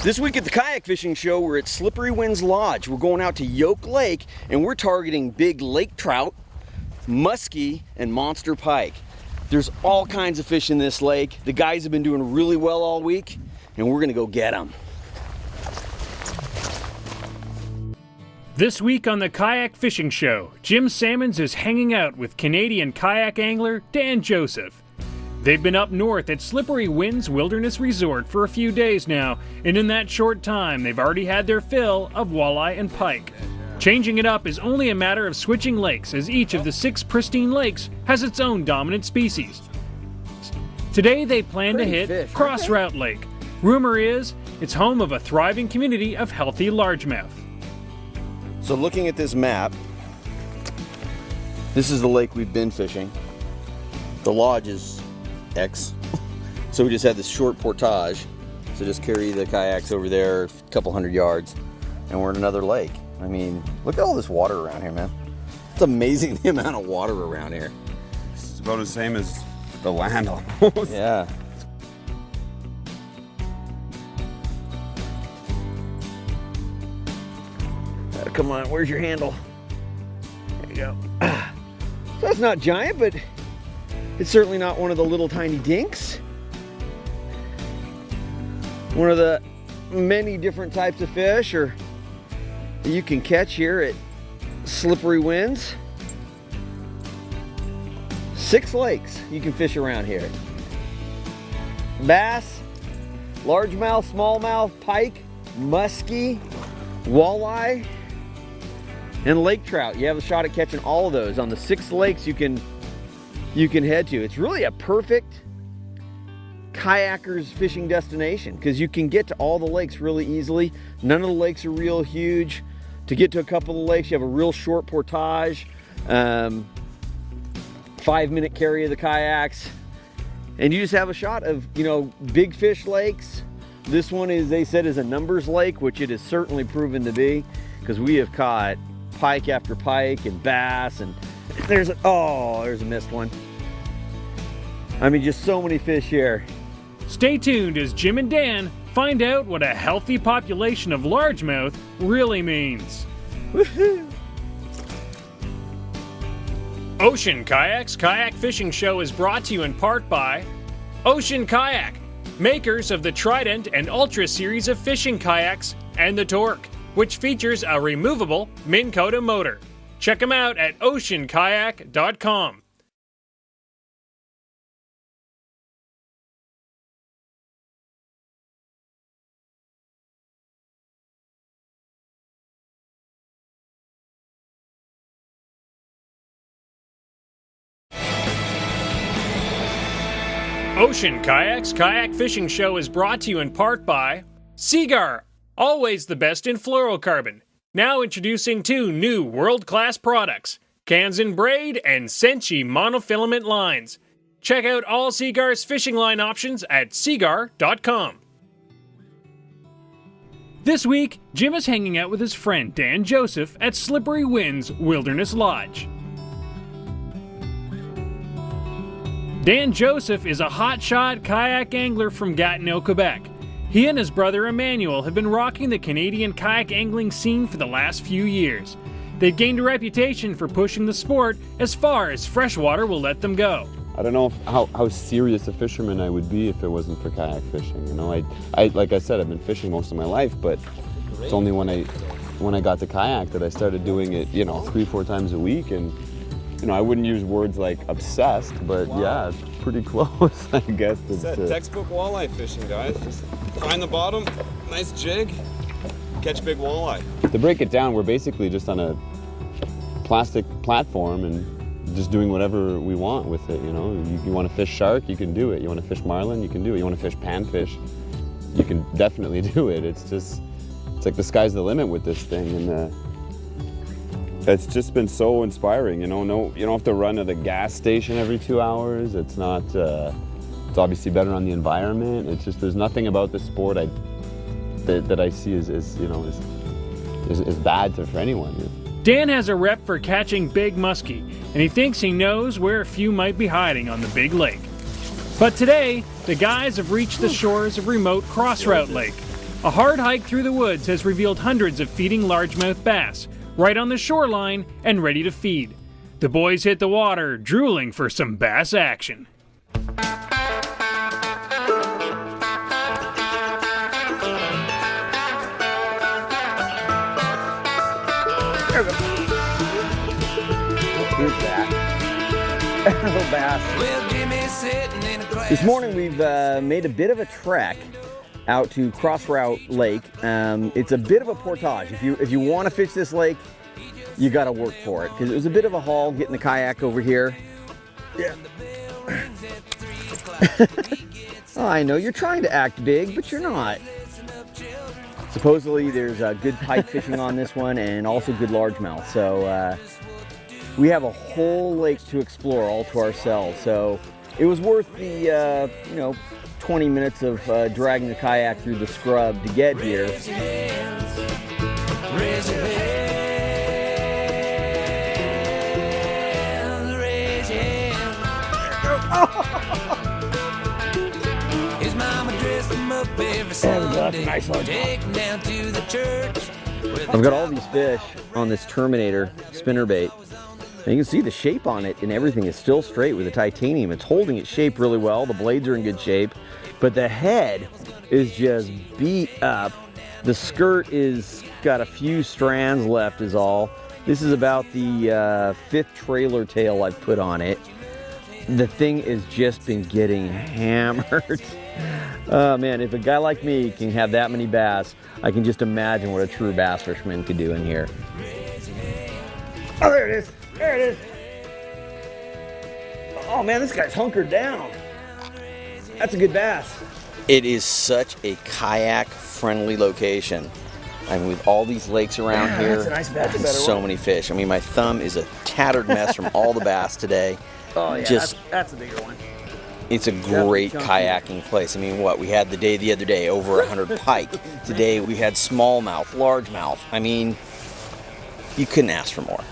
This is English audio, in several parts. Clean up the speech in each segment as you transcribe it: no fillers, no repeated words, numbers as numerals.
This week at the Kayak Fishing Show, we're at Slippery Winds Lodge. We're going out to Yoke Lake, and we're targeting big lake trout, muskie, and monster pike. There's all kinds of fish in this lake. The guys have been doing really well all week, and we're gonna go get them. This week on the Kayak Fishing Show, Jim Sammons is hanging out with Canadian kayak angler Dan Joseph. They've been up north at Slippery Winds Wilderness Resort for a few days now, and in that short time they've already had their fill of walleye and pike. Changing it up is only a matter of switching lakes, as each of the 6 pristine lakes has its own dominant species. Today they plan to hit Crossroute Lake. Rumor is it's home of a thriving community of healthy largemouth. So looking at this map, this is the lake we've been fishing. The lodge is X. So we just had this short portage. So just carry the kayaks over there a couple hundred yards and we're in another lake. I mean, look at all this water around here, man. It's amazing the amount of water around here. It's about the same as the land almost. Yeah. Come on, where's your handle? There you go. So that's not giant, but it's certainly not one of the little tiny dinks. One of the many different types of fish you can catch here at Slippery Winds. 6 lakes you can fish around here. Bass, largemouth, smallmouth, pike, muskie, walleye, and lake trout. You have a shot at catching all of those on the 6 lakes you can head to. It's really a perfect kayakers fishing destination because you can get to all the lakes really easily. None of the lakes are real huge. To get to a couple of lakes, you have a real short portage, 5-minute carry of the kayaks, and you just have a shot of, big fish lakes. This one is, they said, is a numbers lake, which it is certainly proven to be, because we have caught pike after pike and bass, and there's a missed one. I mean, just so many fish here. Stay tuned as Jim and Dan find out what a healthy population of largemouth really means. Woohoo! Ocean Kayak's Kayak Fishing Show is brought to you in part by Ocean Kayak, makers of the Trident and Ultra series of fishing kayaks, and the Torque, which features a removable Minn Kota motor. Check them out at oceankayak.com. Ocean Kayak's Kayak Fishing Show is brought to you in part by Seaguar, always the best in fluorocarbon. Now introducing 2 new world-class products, Kanzen Braid and Senshi monofilament lines. Check out all Seaguar's fishing line options at seaguar.com. This week, Jim is hanging out with his friend Dan Joseph at Slippery Winds Wilderness Lodge. Dan Joseph is a hotshot kayak angler from Gatineau, Quebec. He and his brother Emmanuel have been rocking the Canadian kayak angling scene for the last few years. They've gained a reputation for pushing the sport as far as freshwater will let them go. I don't know how serious a fisherman I would be if it wasn't for kayak fishing. I like I said, I've been fishing most of my life, but it's only when I got to kayak that I started doing it, 3-4 times a week. And I wouldn't use words like obsessed, but yeah, it's pretty close, I guess. It's textbook walleye fishing, guys. Just find the bottom, nice jig, catch big walleye. To break it down, we're basically just on a plastic platform and just doing whatever we want with it, You want to fish shark, you can do it. You want to fish marlin, you can do it. You want to fish panfish, you can definitely do it. It's like the sky's the limit with this thing, and it's just been so inspiring, No, you don't have to run to the gas station every 2 hours. It's not. It's obviously better on the environment. It's just there's nothing about the sport that I see as bad for anyone. Dan has a rep for catching big muskie, and he thinks he knows where a few might be hiding on the big lake. But today, the guys have reached the shores of remote Crossroute Lake. A hard hike through the woods has revealed hundreds of feeding largemouth bass, right on the shoreline and ready to feed. The boys hit the water, drooling for some bass action. There we go. Here's that. Little bass. This morning we've made a bit of a trek out to Crossroute Lake. It's a bit of a portage. If you want to fish this lake, you got to work for it because it was a bit of a haul getting the kayak over here. Yeah. Oh, I know you're trying to act big, but you're not. Supposedly there's good pike fishing on this one and also good largemouth. So we have a whole lake to explore all to ourselves. So it was worth the 20 minutes of dragging the kayak through the scrub to get here. Nice one. I've got all these fish on this Terminator spinnerbait. And you can see the shape on it and everything is still straight with the titanium. It's holding its shape really well. The blades are in good shape, but the head is just beat up. The skirt is got a few strands left is all. This is about the fifth trailer tail I've put on it. The thing has just been getting hammered. Oh man, if a guy like me can have that many bass, I can just imagine what a true bass fisherman could do in here. Oh, there it is. There it is. Oh man, this guy's hunkered down. That's a good bass. It is such a kayak-friendly location. I mean, with all these lakes around here, that's a nice bass. So many fish. I mean, my thumb is a tattered mess from all the bass today. Oh yeah, that's a bigger one. It's a great kayaking place. I mean, we had the other day, over 100 pike. Today we had smallmouth, largemouth. I mean, you couldn't ask for more.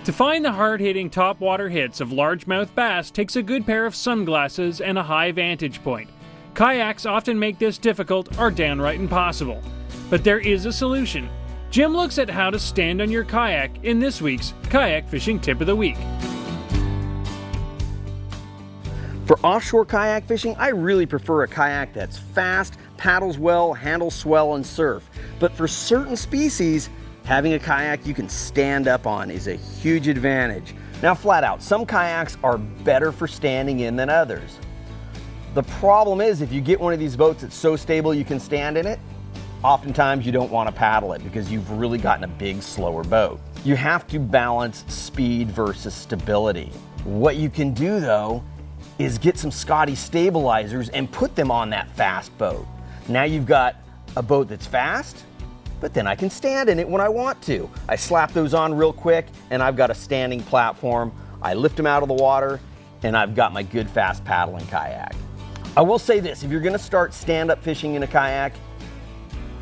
To find the hard-hitting topwater hits of largemouth bass takes a good pair of sunglasses and a high vantage point. Kayaks often make this difficult or downright impossible. But there is a solution. Jim looks at how to stand on your kayak in this week's Kayak Fishing Tip of the Week. For offshore kayak fishing, I really prefer a kayak that's fast, paddles well, handles swell, and surf. But for certain species, having a kayak you can stand up on is a huge advantage. Now, flat out, some kayaks are better for standing in than others. The problem is, if you get one of these boats that's so stable you can stand in it, oftentimes you don't want to paddle it because you've really gotten a big, slower boat. You have to balance speed versus stability. What you can do, though, is get some Scotty stabilizers and put them on that fast boat. Now you've got a boat that's fast, but then I can stand in it when I want to. I slap those on real quick and I've got a standing platform. I lift them out of the water and I've got my good fast paddling kayak. I will say this, if you're gonna start stand-up fishing in a kayak,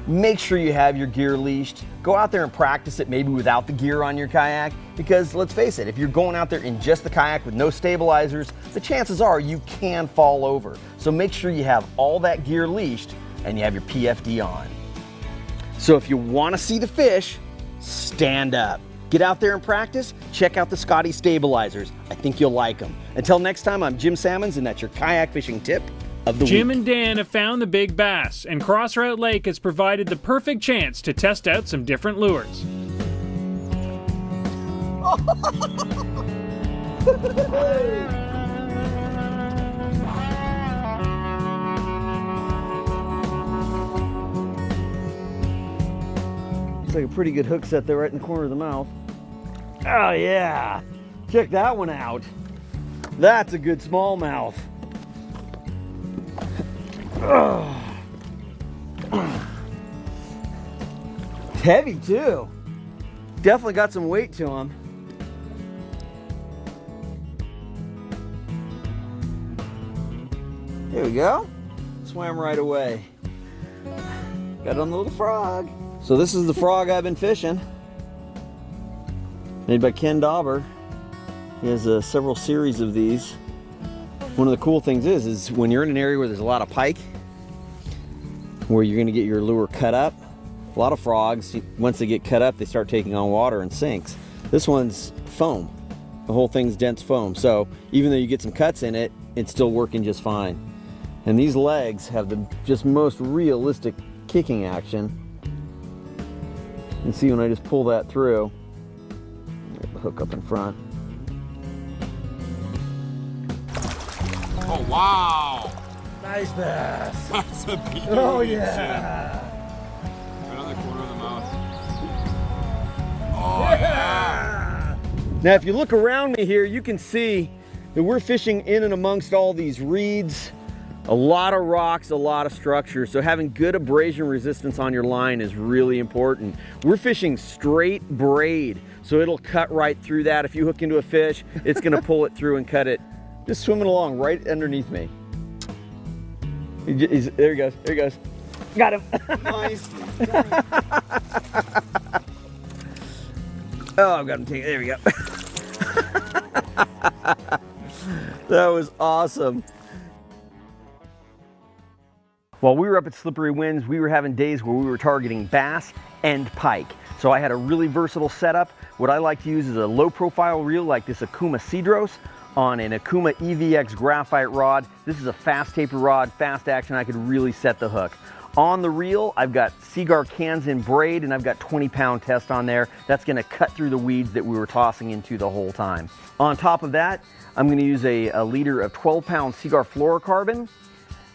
make sure you have your gear leashed. Go out there and practice it maybe without the gear on your kayak, because let's face it, if you're going out there in just the kayak with no stabilizers, the chances are you can fall over. So make sure you have all that gear leashed and you have your PFD on. So if you want to see the fish, stand up. Get out there and practice. Check out the Scotty stabilizers. I think you'll like them. Until next time, I'm Jim Sammons, and that's your kayak fishing tip of the week. Jim and Dan have found the big bass, and Crossroute Lake has provided the perfect chance to test out some different lures. Looks like a pretty good hook set there right in the corner of the mouth. Oh yeah, check that one out. That's a good smallmouth. It's heavy too. Definitely got some weight to him. There we go. Swam right away. Got on the little frog. So this is the frog I've been fishing. Made by Ken Dauber. He has several series of these. One of the cool things is when you're in an area where there's a lot of pike, where you're going to get your lure cut up. A lot of frogs, once they get cut up, they start taking on water and sinks. This one's foam. The whole thing's dense foam. So even though you get some cuts in it, it's still working just fine. And these legs have the just most realistic kicking action. You can see when I just pull that through, get the hook up in front. Oh, wow. Nice bass. That's a beauty. Oh yeah. Right on the corner of the mouth. Oh yeah. Now if you look around me here, you can see that we're fishing in and amongst all these reeds, a lot of rocks, a lot of structure. So having good abrasion resistance on your line is really important. We're fishing straight braid, so it'll cut right through that. If you hook into a fish, it's gonna pull it through and cut it. Just swimming along right underneath me. There he goes, there he goes. Got him. Nice. Oh, I've got him taken, there we go. That was awesome. While we were up at Slippery Winds, we were having days where we were targeting bass and pike. So I had a really versatile setup. What I like to use is a low profile reel like this Akuma Cedros on an Akuma EVX graphite rod. This is a fast taper rod, fast action. I could really set the hook. On the reel, I've got Seaguar Kansan braid and I've got 20-pound test on there. That's gonna cut through the weeds that we were tossing into the whole time. On top of that, I'm gonna use a leader of 12-pound Seaguar fluorocarbon.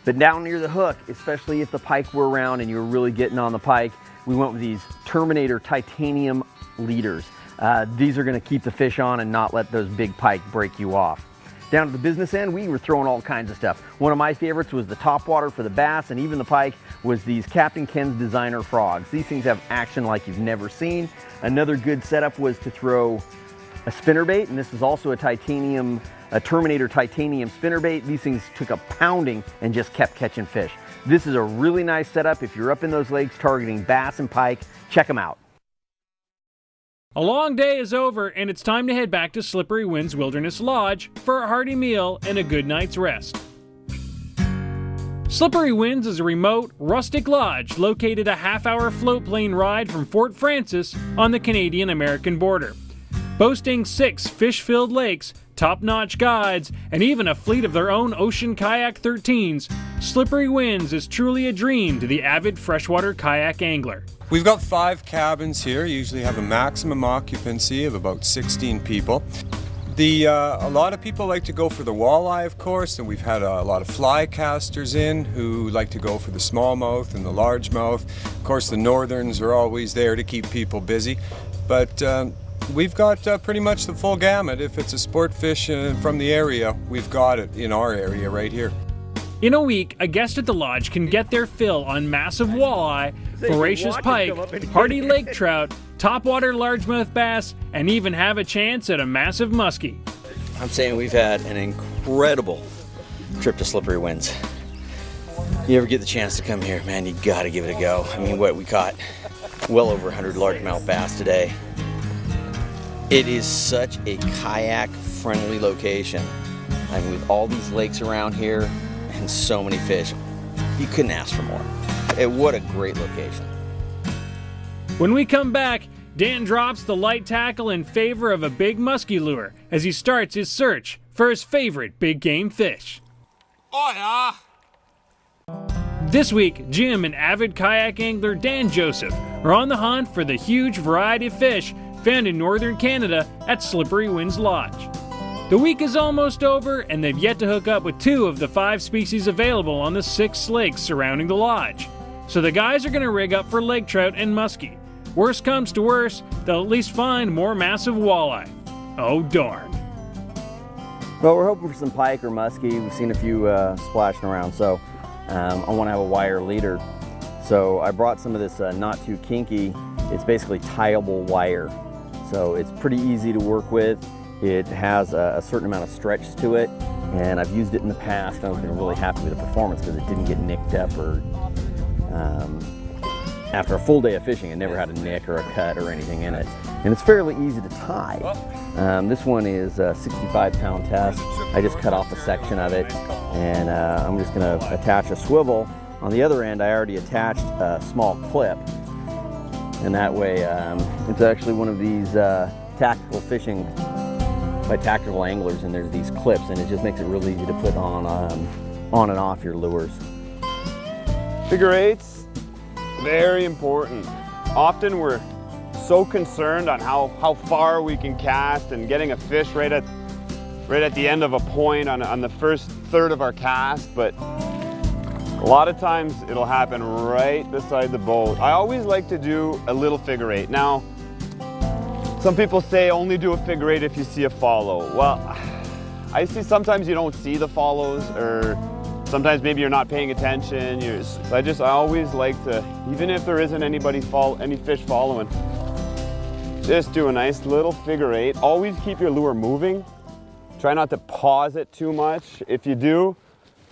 But down near the hook, especially if the pike were around and you were really getting on the pike, we went with these Terminator titanium leaders. These are gonna keep the fish on and not let those big pike break you off. Down to the business end, we were throwing all kinds of stuff. One of my favorites was the topwater for the bass and even the pike was these Captain Ken's Designer frogs. These things have action like you've never seen. Another good setup was to throw a spinnerbait, and this is also a Terminator titanium spinnerbait. These things took a pounding and just kept catching fish. This is a really nice setup. If you're up in those lakes targeting bass and pike, check them out. A long day is over, and it's time to head back to Slippery Winds Wilderness Lodge for a hearty meal and a good night's rest. Slippery Winds is a remote, rustic lodge located a half-hour float plane ride from Fort Frances on the Canadian-American border. Boasting 6 fish-filled lakes, top-notch guides, and even a fleet of their own ocean kayak 13s, Slippery Winds is truly a dream to the avid freshwater kayak angler. We've got 5 cabins here, usually have a maximum occupancy of about 16 people. A lot of people like to go for the walleye, of course, and we've had a lot of fly casters in who like to go for the smallmouth and the largemouth. Of course, the northerns are always there to keep people busy, but we've got pretty much the full gamut. If it's a sport fish from the area, we've got it in our area right here. In a week, a guest at the lodge can get their fill on massive walleye, voracious pike, hardy lake trout, topwater largemouth bass, and even have a chance at a massive muskie. I'm saying we've had an incredible trip to Slippery Winds. You ever get the chance to come here, man, you gotta give it a go. I mean, we caught well over 100 largemouth bass today. It is such a kayak-friendly location. I mean, with all these lakes around here and so many fish, you couldn't ask for more. What a great location. When we come back, Dan drops the light tackle in favor of a big muskie lure as he starts his search for his favorite big game fish. Oh yeah! This week, Jim and avid kayak angler Dan Joseph are on the hunt for the huge variety of fish found in northern Canada at Slippery Winds Lodge. The week is almost over, and they've yet to hook up with 2 of the 5 species available on the 6 lakes surrounding the lodge. So the guys are going to rig up for lake trout and muskie. Worst comes to worst, they'll at least find more massive walleye. Oh darn. Well, we're hoping for some pike or muskie. We've seen a few splashing around, so I want to have a wire leader. So I brought some of this not too kinky, it's basically tieable wire. So it's pretty easy to work with. It has a certain amount of stretch to it, and I've used it in the past, and I've been really happy with the performance because it didn't get nicked up or after a full day of fishing, it never had a nick or a cut or anything in it. And it's fairly easy to tie. This one is a 65-pound test. I just cut off a section of it, and I'm just gonna attach a swivel On the other end, I already attached a small clip, and that way it's actually one of these tactical fishing by tactical anglers, and there's these clips, and it just makes it really easy to put on and off your lures. Figure eights, very important. Often we're so concerned on how far we can cast and getting a fish right at the end of a point on the first third of our cast, but a lot of times it'll happen right beside the boat. I always like to do a little figure eight. Now, some people say only do a figure eight if you see a follow. Well, I see sometimes you don't see the follows, or sometimes maybe you're not paying attention. I always like to, even if there isn't any fish following, just do a nice little figure eight. Always keep your lure moving. Try not to pause it too much. If you do,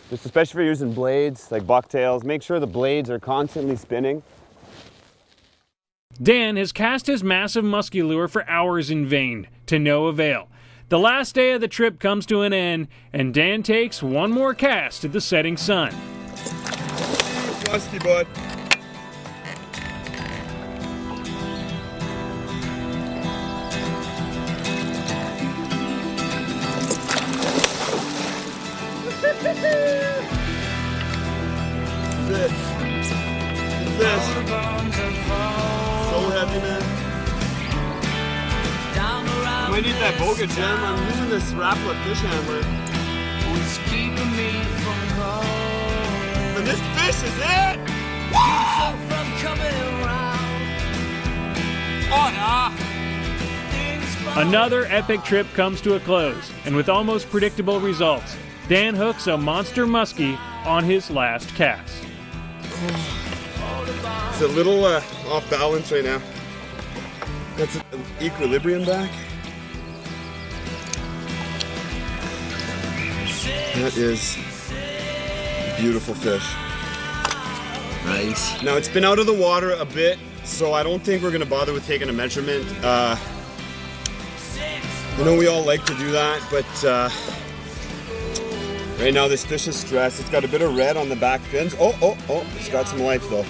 just especially if you're using blades like bucktails, make sure the blades are constantly spinning. Dan has cast his massive muskie lure for hours in vain, to no avail. The last day of the trip comes to an end, and Dan takes one more cast at the setting sun. Muskie, bud. That's it. So heavy, man. I might need that boga, Jim. I'm using this Rapala fish handler. And this fish is it! Oh, nah. Another epic trip comes to a close, and with almost predictable results, Dan hooks a monster muskie on his last cast. It's a little off balance right now. That's an equilibrium back. That is a beautiful fish. Nice. Now it's been out of the water a bit, so I don't think we're gonna bother with taking a measurement. I know we all like to do that, but right now this fish is stressed. It's got a bit of red on the back fins. Oh, it's got some life though.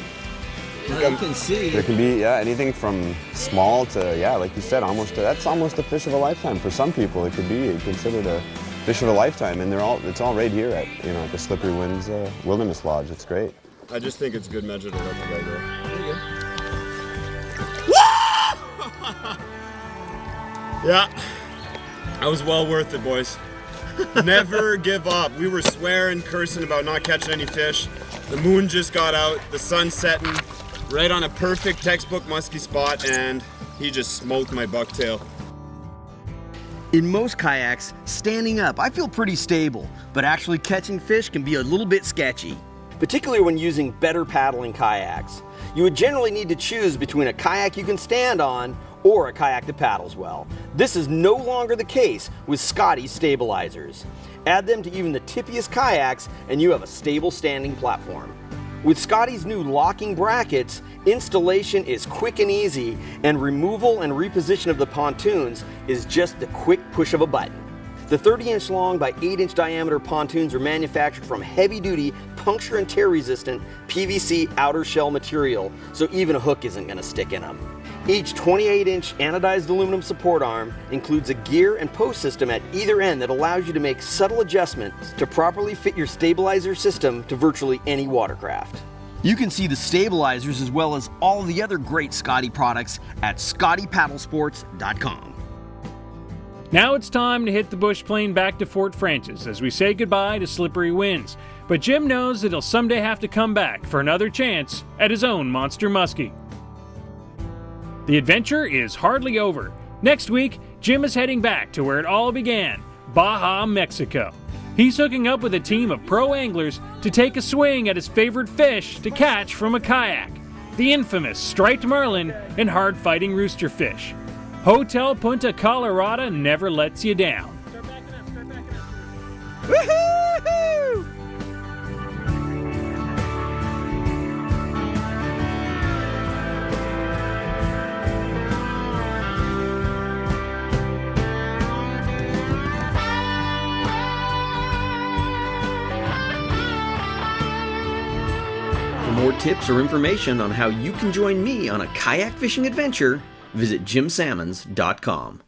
You can see. There can be anything from small to, like you said, that's almost a fish of a lifetime for some people. It could be considered a fish of a lifetime, and it's all right here at the Slippery Winds Wilderness Lodge. It's great. I just think it's good measure to let the guy go. There you go. Yeah, that was well worth it, boys. Never give up. We were swearing, cursing about not catching any fish. The moon just got out, the sun's setting, right on a perfect textbook muskie spot, and he just smoked my bucktail. In most kayaks, standing up, I feel pretty stable, but actually catching fish can be a little bit sketchy, particularly when using better paddling kayaks. You would generally need to choose between a kayak you can stand on or a kayak that paddles well. This is no longer the case with Scotty's stabilizers. Add them to even the tippiest kayaks and you have a stable standing platform. With Scotty's new locking brackets, installation is quick and easy, and removal and reposition of the pontoons is just the quick push of a button. The 30-inch long by 8-inch diameter pontoons are manufactured from heavy-duty, puncture and tear resistant PVC outer shell material, so even a hook isn't going to stick in them. Each 28-inch anodized aluminum support arm includes a gear and post system at either end that allows you to make subtle adjustments to properly fit your stabilizer system to virtually any watercraft. You can see the stabilizers as well as all of the other great Scotty products at scottypaddlesports.com. Now it's time to hit the bush plane back to Fort Frances as we say goodbye to Slippery Winds. But Jim knows that he'll someday have to come back for another chance at his own monster muskie. The adventure is hardly over. Next week, Jim is heading back to where it all began, Baja, Mexico. He's hooking up with a team of pro anglers to take a swing at his favorite fish to catch from a kayak, the infamous striped marlin and hard-fighting roosterfish. Hotel Punta Colorado never lets you down. Woohoo! tips or information on how you can join me on a kayak fishing adventure, visit jimsammons.com.